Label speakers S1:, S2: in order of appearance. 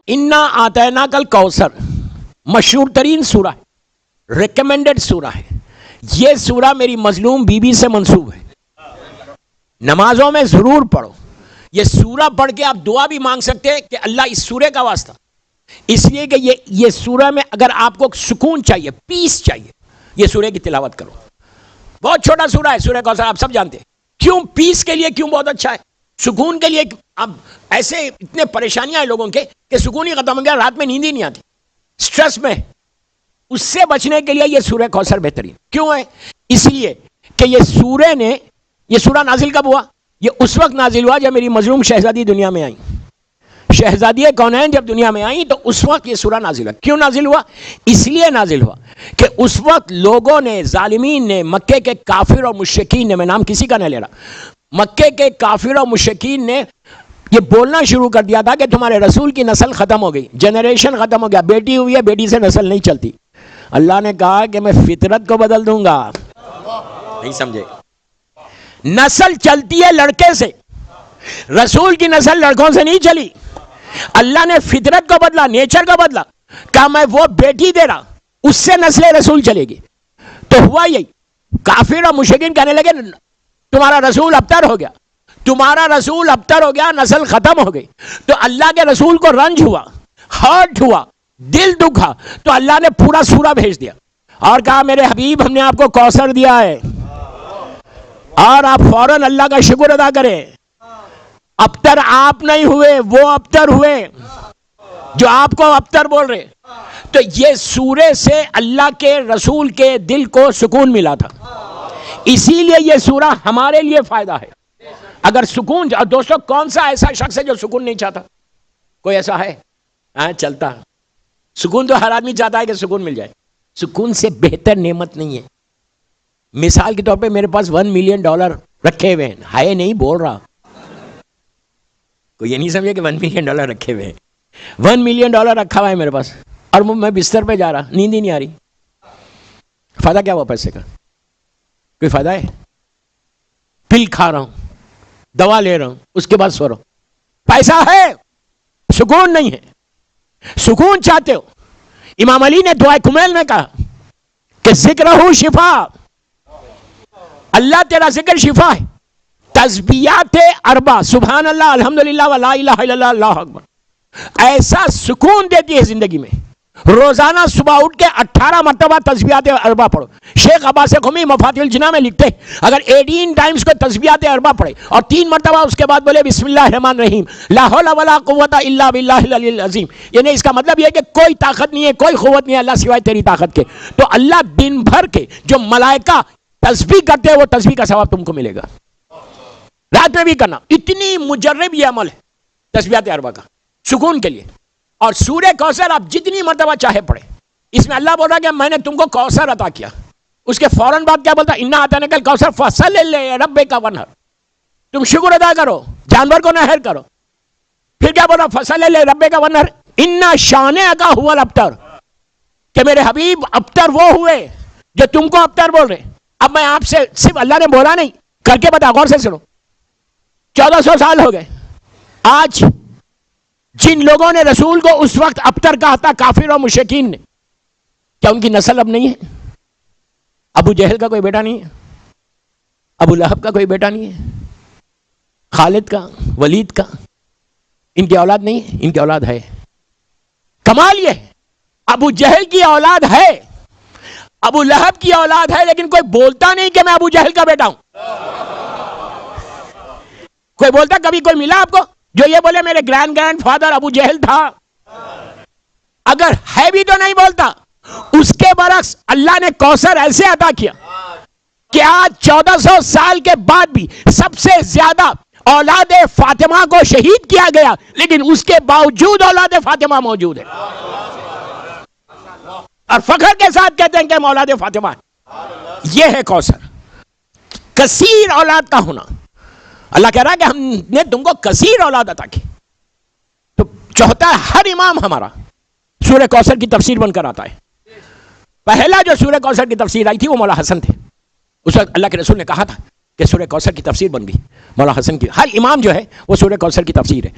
S1: انا آتینا کل کوثر مشہور ترین سورہ ہے، ریکمینڈڈ سورہ ہے. یہ سورہ میری مظلوم بیوی سے منسوب ہے. نمازوں میں ضرور پڑھو. یہ سورہ پڑھ کے آپ دعا بھی مانگ سکتے ہیں کہ اللہ اس سورے کا واسطہ، اس لیے کہ یہ سورہ میں اگر آپ کو سکون چاہیے، پیس چاہیے، یہ سورے کی تلاوت کرو. بہت چھوٹا سورہ ہے سورہ کوثر، آپ سب جانتے ہیں. کیوں پیس کے لیے کیوں بہت اچھا ہے، سکون کے لیے. اب ایسے اتنے پریشانیاں ہیں لوگوں کے کہ سکون ہی ختم ہو گیا، رات میں نیند ہی نہیں آتی، سٹریس میں. اس سے بچنے کے لیے یہ سورہ کوثر بہترین کیوں ہے؟ اس لیے کہ یہ سورہ نازل کب ہوا؟ یہ اس وقت نازل ہوا جب میری مظلوم شہزادی دنیا میں آئی. شہزادی کونین جب دنیا میں آئی تو اس وقت یہ سورہ نازل ہوا. کیوں نازل ہوا؟ اس لیے نازل ہوا کہ اس وقت لوگوں نے، ظالمین نے، مکے کے کافر اور مشرکین نے، میں نام کسی کا نہیں لے رہا، مکے کے کافر اور مشرکین نے یہ بولنا شروع کر دیا تھا کہ تمہارے رسول کی نسل ختم ہو گئی، جنریشن ختم ہو گیا، بیٹی ہوئی ہے، بیٹی سے نسل نہیں چلتی. اللہ نے کہا کہ میں فطرت کو بدل دوں گا. نہیں سمجھے؟ نسل چلتی ہے لڑکے سے، رسول کی نسل لڑکوں سے نہیں چلی. اللہ نے فطرت کو بدلا، نیچر کو بدلا، کہا میں وہ بیٹی دے رہا، اس سے نسل رسول چلے گی. تو ہوا یہی، کافر اور مشرکین کہنے لگے تمہارا رسول ابتر ہو گیا، تمہارا رسول ابتر ہو گیا، نسل ختم ہو گئی. تو اللہ کے رسول کو رنج ہوا، ہرٹ ہوا، دل دکھا، تو اللہ نے پورا سورہ بھیج دیا اور کہا میرے حبیب ہم نے آپ کو کوثر دیا ہے اور آپ فوراً اللہ کا شکر ادا کریں. ابتر آپ نہیں ہوئے، وہ ابتر ہوئے جو آپ کو ابتر بول رہے. تو یہ سورے سے اللہ کے رسول کے دل کو سکون ملا تھا، اسی لیے یہ سورہ ہمارے لیے فائدہ ہے. اگر سکون، دوستو کون سا ایسا شخص ہے جو سکون نہیں چاہتا؟ کوئی ایسا ہے؟ چلتا سکون تو ہر آدمی چاہتا ہے کہ سکون مل جائے. سکون سے بہتر نعمت نہیں ہے. مثال کے طور پہ میرے پاس $1 ملین رکھے ہوئے ہیں، ہائے نہیں بول رہا، کوئی یہ نہیں سمجھے کہ $1 ملین رکھے ہوئے ہیں. $1 ملین رکھا ہوا ہے میرے پاس اور میں بستر پہ جا رہا، نیند ہی نہیں آ رہی. فائدہ کیا ہوا پیسے کا؟ کوئی فائدہ ہے؟ پل کھا رہا ہوں، دوا لے رہا ہوں، اس کے بعد سو رہا ہوں. پیسہ ہے، سکون نہیں ہے. سکون چاہتے ہو؟ امام علی نے دعائے کمیل میں کہا کہ ذکر ہو شفا، اللہ تیرا ذکر شفا ہے. تسبیحات 4 سبحان اللہ، الحمدللہ ولا الہ الا اللہ، اللہ اکبر، ایسا سکون دیتی ہے زندگی میں. روزانہ صبح اٹھ کے 18 مرتبہ تسبیحات 4 پڑھو. شیخ عباس قمی مفاتیح الجناح میں لکھتے ہیں اگر 18 ٹائمز کو تسبیحات 4 پڑھے اور 3 مرتبہ اس کے بعد بولے بسم اللہ الرحمن الرحیم لا حول ولا قوت الا باللہ العلی العظیم، یعنی اس کا مطلب یہ ہے کہ کوئی طاقت نہیں ہے، کوئی قوت نہیں ہے اللہ سوائے تیری طاقت کے. تو اللہ دن بھر کے جو ملائکہ تسبیح کرتے ہیں وہ تسبیح کا ثواب تم کو ملے گا. رات میں بھی کرنا. اتنی مجرب یہ عمل ہے تسبیحات 4 کا سکون کے لیے. اور سورہ کوثر آپ جتنی مرتبہ چاہے پڑھے. اس میں اللہ بول رہا کہ میں نے تم کو کوثر عطا کیا. اس کے فوراً بعد کیا بولتا؟ انا اعطیناک الکوثر فصل لربک وانحر، تم شکر ادا کرو، جانور کو نہر کرو. پھر کیا بول رہا؟ فصل لربک وانحر انا شانئک هو الابتر، کہ میرے حبیب ابتر وہ ہوئے جو تم کو ابتر بول رہے. اب میں آپ سے صرف اللہ نے بولا نہیں، کر کے بتا، غور سے سنو. 1400 سال ہو گئے. آج جن لوگوں نے رسول کو اس وقت ابتر کہا تھا، کافر اور مشرکین نے، کیا ان کی نسل اب نہیں ہے؟ ابو جہل کا کوئی بیٹا نہیں ہے، ابو لہب کا کوئی بیٹا نہیں ہے، خالد کا، ولید کا، ان کی اولاد نہیں ہے؟ ان کی اولاد ہے. کمال یہ ہے ابو جہل کی اولاد ہے، ابو لہب کی اولاد ہے، لیکن کوئی بولتا نہیں کہ میں ابو جہل کا بیٹا ہوں. کوئی بولتا؟ کبھی کوئی ملا آپ کو جو یہ بولے میرے گرینڈ فادر ابو جہل تھا؟ اگر ہے بھی تو نہیں بولتا. اس کے برعکس اللہ نے کوثر ایسے عطا کیا کہ آج 1400 سال کے بعد بھی سب سے زیادہ اولاد فاطمہ کو شہید کیا گیا، لیکن اس کے باوجود اولاد فاطمہ موجود ہے اور فخر کے ساتھ کہتے ہیں کہ ہم اولاد فاطمہ ہیں. یہ ہے کوثر، کثیر اولاد کا ہونا. اللہ کہہ رہا ہے کہ ہم نے تم کو کثیر اولاد عطا کی. تو چوتھا، ہر امام ہمارا سورہ کوثر کی تفسیر بن کر آتا ہے. پہلا جو سورہ کوثر کی تفسیر آئی تھی وہ مولا حسن تھے. اس وقت اللہ کے رسول نے کہا تھا کہ سورہ کوثر کی تفسیر بن گئی. مولا حسن کی ہر امام جو ہے وہ سورہ کوثر کی تفسیر ہے.